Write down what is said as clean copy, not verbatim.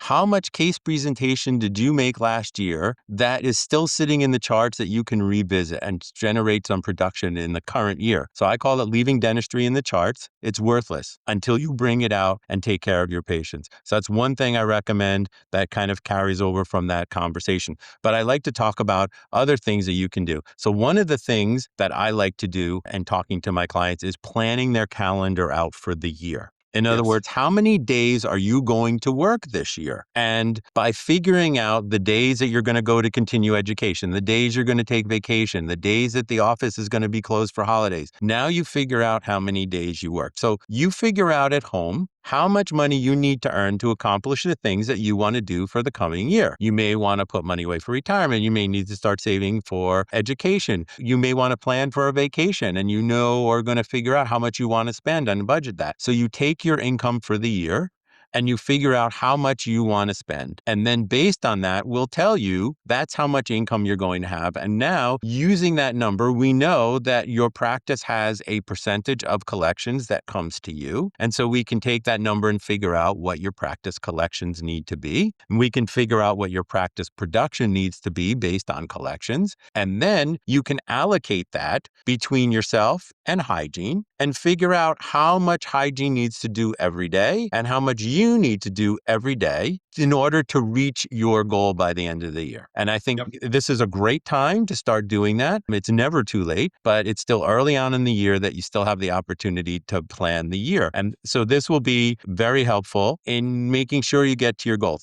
how much case presentation did you make last year that is still sitting in the charts that you can revisit and generate some production in the current year? So I call it leaving dentistry in the charts. It's worthless until you bring it out and take care of your patients. So that's one thing I recommend that kind of carries over from that conversation. But I like to talk about other things that you can do. So one of the things that I like to do and talking to my clients is planning their calendar out for the year. In other Yes. words, how many days are you going to work this year? And by figuring out the days that you're going to go to continue education, the days you're going to take vacation, the days that the office is going to be closed for holidays, now you figure out how many days you work. So you figure out at home how much money you need to earn to accomplish the things that you want to do for the coming year. You may want to put money away for retirement. You may need to start saving for education. You may want to plan for a vacation and are going to figure out how much you want to spend and budget that. So you take your income for the year and you figure out how much you want to spend. And then based on that, we'll tell you that's how much income you're going to have. And now using that number, we know that your practice has a percentage of collections that comes to you. And so we can take that number and figure out what your practice collections need to be. And we can figure out what your practice production needs to be based on collections. And then you can allocate that between yourself and hygiene and figure out how much hygiene needs to do every day and how much you need to do every day in order to reach your goal by the end of the year. And I think this is a great time to start doing that. It's never too late, but it's still early on in the year that you still have the opportunity to plan the year. And so this will be very helpful in making sure you get to your goals.